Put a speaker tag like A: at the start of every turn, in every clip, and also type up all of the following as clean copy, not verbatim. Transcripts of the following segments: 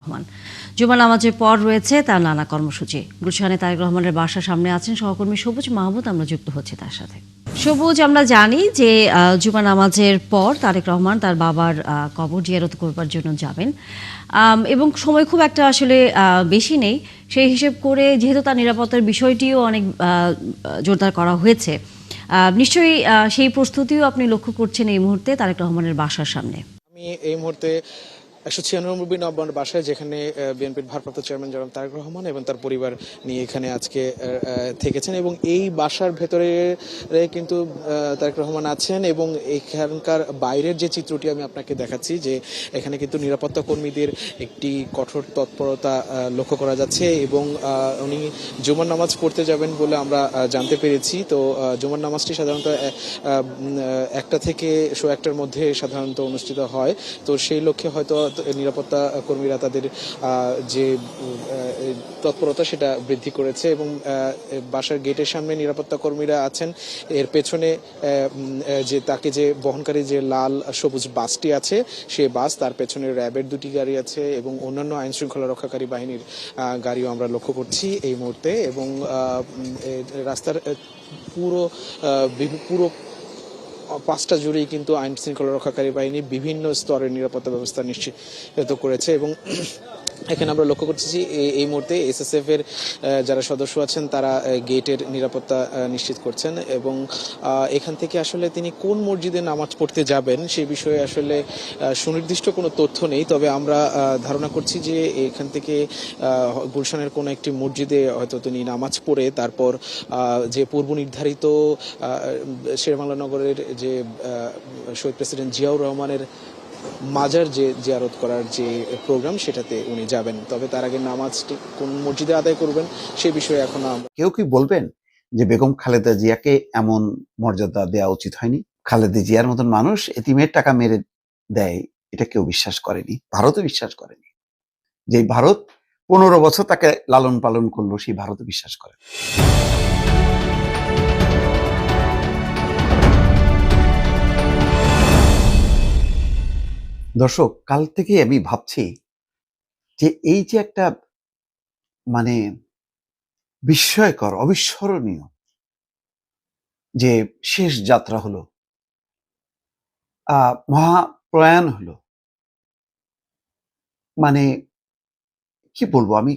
A: রহমান। জুমা নামাজের পর রয়েছে তার নানা কর্মসূচি। গুলশানে তারেক রহমানের বাসার সামনে আছেন সহকর্মী সবুজ মাহমুদ। আমরা যুক্ত হচ্ছি তার সাথে। সবুজ, আমরা জানি যে জুমা নামাজের পর তারেক রহমান তার বাবার কবর জিয়ারত করবার জন্য যাবেন এবং সময় খুব একটা আসলে বেশি নেই। সেই হিসেব করে যেহেতু তার নিরাপত্তার বিষয়টিও অনেক জোরদার করা হয়েছে, নিশ্চয়ই সেই প্রস্তুতিও আপনি লক্ষ্য করছেন এই মুহূর্তে তারেক রহমানের বাসার সামনে।
B: আমি এই মুহূর্তে 196 নম্বর বাসায়, যেখানে বিএনপির ভারপ্রাপ্ত চেয়ারম্যান জনাব তারেক রহমান এবং তার পরিবার নিয়ে এখানে আজকে থেকেছেন, এবং এই বাসার ভেতরে কিন্তু তারেক রহমান আছেন। এবং এখানকার বাইরের যে চিত্রটি আমি আপনাকে দেখাচ্ছি, যে এখানে কিন্তু নিরাপত্তা কর্মীদের একটি কঠোর তৎপরতা লক্ষ্য করা যাচ্ছে, এবং উনি জুমার নামাজ পড়তে যাবেন বলে আমরা জানতে পেরেছি। তো জুমার নামাজটি সাধারণত 1টা থেকে 1:15টার মধ্যে সাধারণত অনুষ্ঠিত হয়। তো সেই লক্ষ্যে হয়তো নিরাপত্তা কর্মীরা তাদের যে তৎপরতা সেটা বৃদ্ধি করেছে, এবং বাসার গেটের সামনে নিরাপত্তা কর্মীরা আছেন। এর পেছনে যে তাকে যে বহনকারী যে লাল সবুজ বাসটি আছে, সেই বাস, তার পেছনে র্যাবের 2টি গাড়ি আছে, এবং অন্যান্য আইন শৃঙ্খলা রক্ষাকারী বাহিনীর গাড়িও আমরা লক্ষ্য করছি এই মুহূর্তে। এবং রাস্তার পুরো 5টা জুড়েই কিন্তু আইন শৃঙ্খলা রক্ষাকারী বাহিনী বিভিন্ন স্তরের নিরাপত্তা ব্যবস্থা নিশ্চিত করেছে। এবং এখানে আমরা লক্ষ্য করছি যে এই মুহূর্তে এসএসএফ এর যারা সদস্য আছেন তারা গেটের নিরাপত্তা নিশ্চিত করছেন। এবং এখান থেকে আসলে তিনি কোন মসজিদে নামাজ পড়তে যাবেন সেই বিষয়ে আসলে সুনির্দিষ্ট কোনো তথ্য নেই। তবে আমরা ধারণা করছি যে এখান থেকে গুলশানের কোনো একটি মসজিদে হয়তো তিনি নামাজ পড়ে তারপর যে পূর্ব নির্ধারিত শেরেবাংলা নগরের যে শহীদ প্রেসিডেন্ট জিয়াউর রহমানের মাজার যে জিয়ারত করার যে প্রোগ্রাম, সেটাতে উনি যাবেন। তবে তার আগে নামাজটি কোন মসজিদে আদায় করবেন সে বিষয়ে এখনো আমরা
C: কেউ কি বলবেন যে বেগম খালেদা জিয়াকে এমন মর্যাদা দেওয়া উচিত হয়নি? খালেদা জিয়ার মতন মানুষ এতিমের টাকা মেরে দেয়, এটা কেউ বিশ্বাস করেনি, ভারতও বিশ্বাস করেনি। যে ভারত 15 বছর তাকে লালন পালন করলো, সেই ভারতও বিশ্বাস করে। দর্শক, কাল থেকে আমি ভাবছি যে এই যে একটা মানে বিস্ময়কর, অবিস্মরণীয় যে শেষ যাত্রা হলো, মহাপ্রয়াণ হলো, মানে কি বলবো আমি,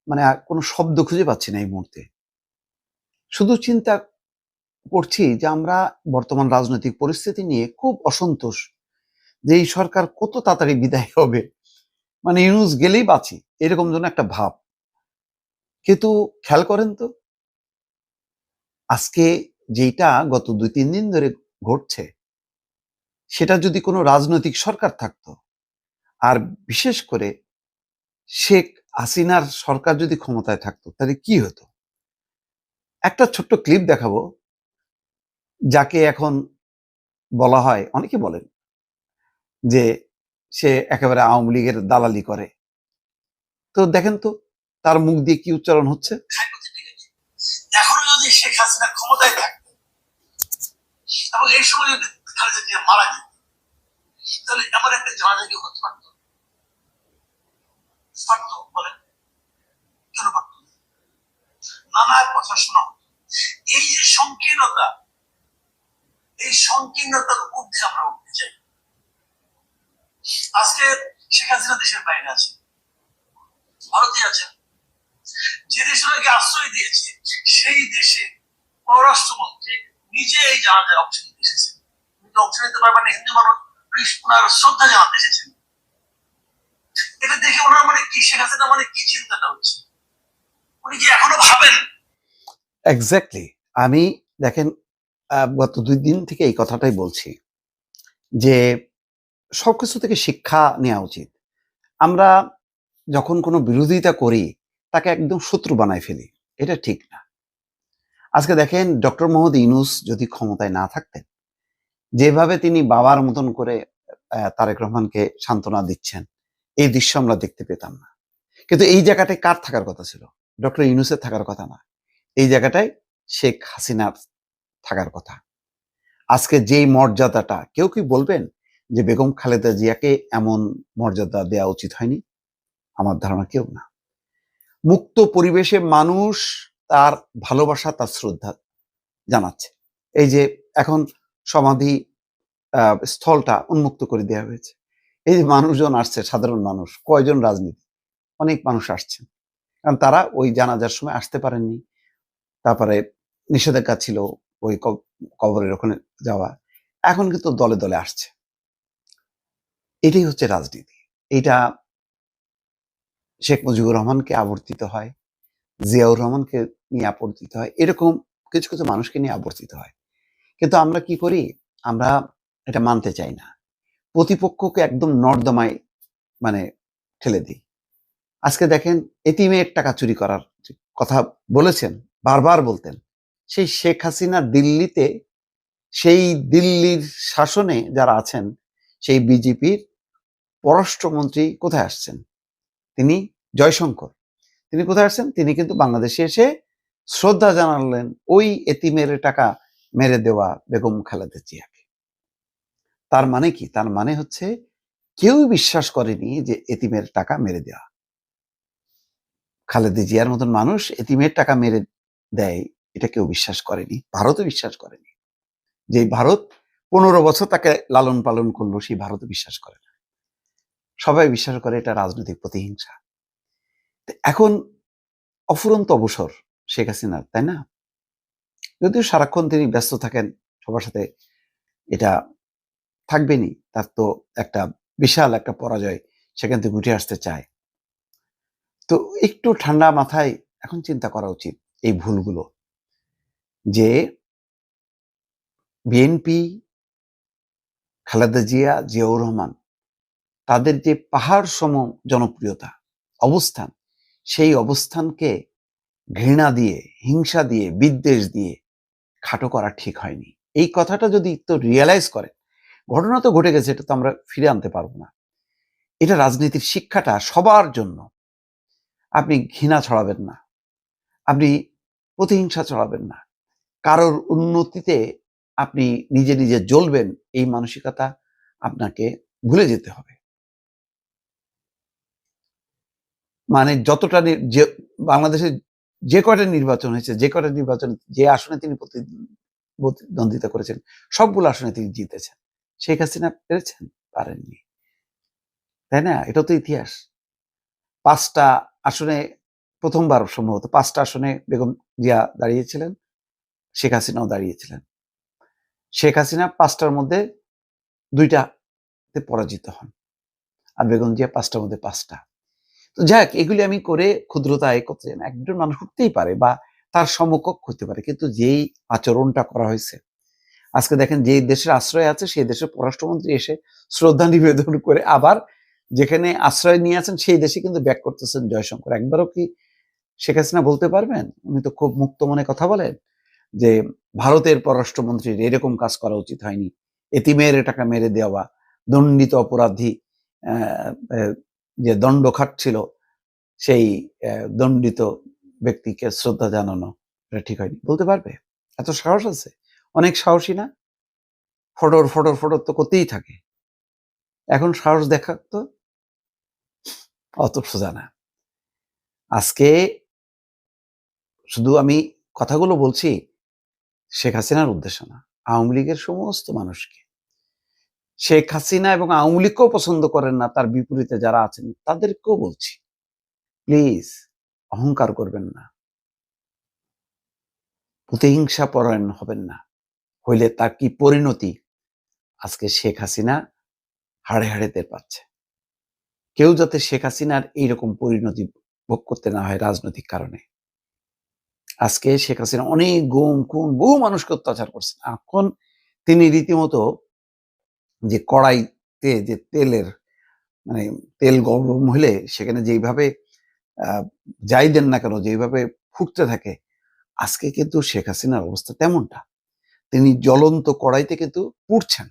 C: মানে কোনো শব্দ খুঁজে পাচ্ছি না এই মুহূর্তে। শুধু চিন্তা করছি যে আমরা বর্তমান রাজনৈতিক পরিস্থিতি নিয়ে খুব অসন্তোষ, যে এই সরকার কত তাড়াতাড়ি বিদায় হবে, মানে ইউনুস গেলেই বাঁচি, এরকম যেন একটা ভাব। কিন্তু খেয়াল করেন তো, আজকে যেটা গত 2-3 দিন ধরে ঘটছে, সেটা যদি কোনো রাজনৈতিক সরকার থাকতো, আর বিশেষ করে শেখ হাসিনার সরকার যদি ক্ষমতায় থাকতো, তাহলে কি হতো? একটা ছোট্ট ক্লিপ দেখাবো, যাকে এখন বলা হয়, অনেকে বলেন যে সে একেবারে আওয়ামী লীগের দালালি করে। তো দেখেন তো তার মুখ দিয়ে কি উচ্চারণ হচ্ছে।
D: এখনো যদি শেখ হাসিনা ক্ষমতায় থাকতো এবং এই সময় যদি খালেদা জিয়া মারা যেত, তাহলে এমন একটা জানাজানি হতে পারতো? পারতো? বলেন কেন পারতো? নানা কথা শোনা হতো। এই যে সংকীর্ণতা, এই সংকীর্ণতার ঊর্ধ্বে আমরা উঠতে চাই। আজকে শেখ হাসিনা দেশের বাইরে আছে, ভারতে আছে। যে দেশে ওনাকে আশ্রয় দিয়েছে সেই দেশে পররাষ্ট্রমন্ত্রী নিজে এই জানাজায় অংশ নিতে এসেছেন। কিন্তু অংশ নিতে পারবেন না, হিন্দু মানুষ ওনার শ্রদ্ধা জানাতে এসেছেন। এটা দেখে ওনার মানে কি, শেখ হাসিনা মানে কি চিন্তাটা হচ্ছে, উনি কি এখনো ভাবেন?
C: এক্স্যাক্টলি। আমি দেখেন, গত 2 দিন থেকে এই কথাটাই বলছি যে সবকিছু থেকে শিক্ষা নেওয়া উচিত। আমরা যখন কোনো বিরোধিতা করি, তাকে একদম শত্রু বানায় ফেলি, এটা ঠিক না। আজকে দেখেন, ডক্টর মোহাম্মদ ইউনূস যদি ক্ষমতায় না থাকতেন, যেভাবে তিনি বাবার মতন করে তারেক রহমানকে সান্ত্বনা দিচ্ছেন, এই দৃশ্য আমরা দেখতে পেতাম না। কিন্তু এই জায়গাটায় কার থাকার কথা ছিল? ডক্টর ইউনূসের থাকার কথা না, এই জায়গাটায় শেখ হাসিনার থাকার কথা। আজকে যেই মর্যাদাটা, কেউ কি বলবেন যে বেগম খালেদা জিয়াকে এমন মর্যাদা দেওয়া উচিত হয়নি? আমার ধারণা কেউ না। মুক্ত পরিবেশে মানুষ তার ভালোবাসা, তার শ্রদ্ধা জানাচ্ছে। এই যে এখন সমাধি স্থলটা উন্মুক্ত করে দেওয়া হয়েছে, এই যে মানুষজন আসছে, সাধারণ মানুষ, কয়জন রাজনীতি, অনেক মানুষ আসছেন, কারণ তারা ওই জানাজার সময় আসতে পারেননি। তারপরে নিষেধাজ্ঞা ছিল ওই কবরের ওখানে যাওয়া, এখন কিন্তু দলে দলে আসছে। এটাই হচ্ছে রাজনীতি। এটা শেখ মুজিবুর রহমানকে আবর্তিত হয়, জিয়াউর রহমানকে নিয়ে আবর্তিত হয়, এরকম কিছু কিছু মানুষকে নিয়ে আবর্তিত হয়। কিন্তু আমরা কি করি, আমরা এটা মানতে চাই না, প্রতিপক্ষকে একদম নর্দমায় মানে ঠেলে দিই। আজকে দেখেন, এতিমের টাকা চুরি করার কথা বলেছেন, বারবার বলতেন, সেই শেখ হাসিনা দিল্লিতে, সেই দিল্লির শাসনে যারা আছেন, সেই বিজেপির পররাষ্ট্রমন্ত্রী কোথায় আসছেন? তিনি জয়শঙ্কর, তিনি কোথায় আসছেন? তিনি কিন্তু বাংলাদেশে এসে শ্রদ্ধা জানালেন ওই এতিমের টাকা মেরে দেওয়া বেগম খালেদা জিয়াকে। তার মানে কি? তার মানে হচ্ছে কেউ বিশ্বাস করেনি যে এতিমের টাকা মেরে দেওয়া। খালেদা জিয়ার মতন মানুষ এতিমের টাকা মেরে দেয়, এটা কেউ বিশ্বাস করেনি, ভারতও বিশ্বাস করেনি। যে ভারত 15 বছর তাকে লালন পালন করলো, সেই ভারতও বিশ্বাস করে না। সবাই বিশ্বাস করে এটা রাজনৈতিক প্রতিহিংসা। এখন অফুরন্ত অবসর শেখ হাসিনার, তাই না? যদিও সারাক্ষণ তিনি ব্যস্ত থাকেন সবার সাথে, এটা থাকবেনই, তার তো একটা বিশাল একটা পরাজয়, সেখান থেকে উঠে আসতে চায়। তো একটু ঠান্ডা মাথায় এখন চিন্তা করা উচিত এই ভুলগুলো, যে বিএনপি, খালেদা জিয়া, জিয়াউর রহমান, তাদের যে পাহাড় সম জনপ্রিয়তা, অবস্থান, সেই অবস্থানকে ঘৃণা দিয়ে, হিংসা দিয়ে, বিদ্বেষ দিয়ে খাটো করা ঠিক হয়নি। এই কথাটা যদি একটু রিয়েলাইজ করে, ঘটনা তো ঘটে গেছে, এটা তো আমরা ফিরে আনতে পারবো না। এটা রাজনীতির শিক্ষাটা সবার জন্য। আপনি ঘৃণা ছড়াবেন না, আপনি প্রতিহিংসা ছড়াবেন না, কারোর উন্নতিতে আপনি নিজে নিজে জ্বলবেন, এই মানসিকতা আপনাকে ভুলে যেতে হবে। মানে যতটা যে বাংলাদেশে যে কয়টা নির্বাচন হয়েছে, যে কয়টা নির্বাচন, যে আসনে তিনি প্রতিদ্বন্দ্বিতা করেছেন, সবগুলো আসনে তিনি জিতেছেন। শেখ হাসিনা পেরেছেন? পারেননি, তাই না? এটা তো ইতিহাস। 5টা আসনে, প্রথমবার সম্ভবত 5টা আসনে বেগম জিয়া দাঁড়িয়েছিলেন, শেখ হাসিনাও দাঁড়িয়েছিলেন। শেখ হাসিনা 5টার মধ্যে 2টাতে পরাজিত হন, আর বেগম জিয়া 5টার মধ্যে 5টা। তো যাক, এগুলি আমি করে ক্ষুদ্রতা আয় করতে চাই না। একজন মানুষ হতেই পারে বা তার সমকক্ষ হতে পারে, কিন্তু যেই আচরণটা করা হয়েছে, আজকে দেখেন যে দেশের আশ্রয় আছে সেই দেশের পররাষ্ট্রমন্ত্রী এসে শ্রদ্ধা নিবেদন করে আবার যেখানে আশ্রয় নিয়ে আছেন সেই দেশে কিন্তু ব্যাক করতেছেন জয়শঙ্কর। একবারও কি শেখ হাসিনা বলতে পারবেন? উনি তো খুব মুক্ত মনে কথা বলেন যে ভারতের পররাষ্ট্রমন্ত্রীর এরকম কাজ করা উচিত হয়নি, এতিমের টাকা মেরে দেওয়া, দণ্ডিত অপরাধী যে দণ্ড খাটছিল সেই দণ্ডিত ব্যক্তিকে শ্রদ্ধা জানানো, এটা ঠিক হয়নি বলতে পারবে? এত সাহস আছে? অনেক সাহসী না? ফটর ফটর ফটর তো করতেই থাকে। এখন সাহস দেখাতো, অত সোজা না। আজকে শুধু আমি কথাগুলো বলছি শেখ হাসিনার উদ্দেশ্য না, আওয়ামী লীগের সমস্ত মানুষকে। শেখ হাসিনা এবং আওয়ামী লীগকেও পছন্দ করেন না, তার বিপরীতে যারা আছেন তাদেরকেও বলছি, প্লিজ অহংকার করবেন না, প্রতিহিংসা পরায়ণ হবেন না, হইলে তার কি পরিণতি আজকে শেখ হাসিনা হাড়ে হাড়ে টের পাচ্ছে। কেউ যাতে শেখ হাসিনার এইরকম পরিণতি ভোগ করতে না হয় রাজনৈতিক কারণে। আজকে শেখ হাসিনা অনেক গুম খুন, বহু মানুষকে অত্যাচার করছেন। এখন তিনি রীতিমতো যে কড়াইতে যে তেলের মানে তেল গরম হলে সেখানে যেইভাবে যাই দেন না কেন, যেইভাবে ফুটতে থাকে, আজকে কিন্তু শেখ হাসিনার অবস্থা তেমনটা। তিনি জ্বলন্ত কড়াইতে কিন্তু পুড়ছেন,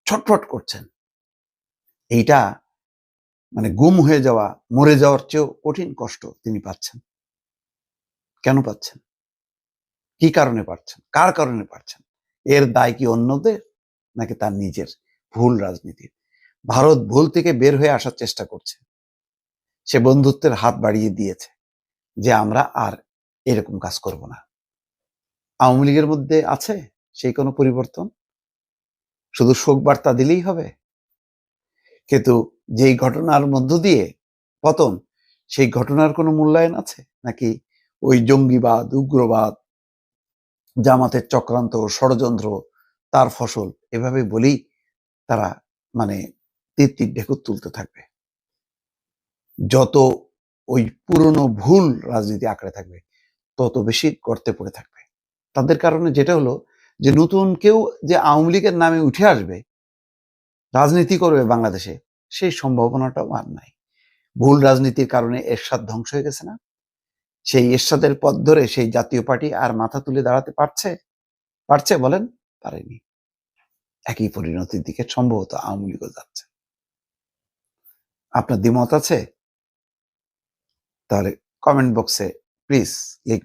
C: ছটফট করছেন। এইটা মানে গুম হয়ে যাওয়া, মরে যাওয়ার চেয়েও কঠিন কষ্ট তিনি পাচ্ছেন। কেন পাচ্ছেন? কি কারণে পাচ্ছেন? কার কারণে পাচ্ছেন? এর দায় কি অন্যদের, নাকি তার নিজের ভুল রাজনীতির? ভারত ভুল থেকে বের হয়ে আসার চেষ্টা করছে, সে বন্ধুত্বের হাত বাড়িয়ে দিয়েছে যে আমরা আর এরকম কাজ করব না। আওয়ামী লীগের মধ্যে আছে সেই কোনো পরিবর্তন? শুধু শোক বার্তা দিলেই হবে? কিন্তু যেই ঘটনার মধ্য দিয়ে পতন, সেই ঘটনার কোনো মূল্যায়ন আছে নাকি? ওই জঙ্গিবাদ, উগ্রবাদ, জামাতের চক্রান্ত, ষড়যন্ত্র, তার ফসল, এভাবে বলেই তারা মানে তির ঢেকুর তুলতে থাকবে। যত ওই পুরনো ভুল রাজনীতি আঁকড়ে থাকবে, তত বেশি গর্তে পড়ে থাকবে। তাদের কারণে যেটা হলো যে নতুন কেউ যে আওয়ামী লীগের নামে উঠে আসবে, রাজনীতি করবে বাংলাদেশে, সেই সম্ভাবনাটাও আর নাই। ভুল রাজনীতির কারণে এরশাদ ধ্বংস হয়ে গেছে না? সেই এরশাদের পথ ধরে সেই জাতীয় পার্টি আর মাথা তুলে দাঁড়াতে পারছে বলেন? পারেনি। একই পরিণতির দিকে সম্ভবত আওয়ামী লীগও যাচ্ছে। আপনার দ্বিমত আছে? তাহলে কমেন্ট বক্সে প্লিজ লিখ।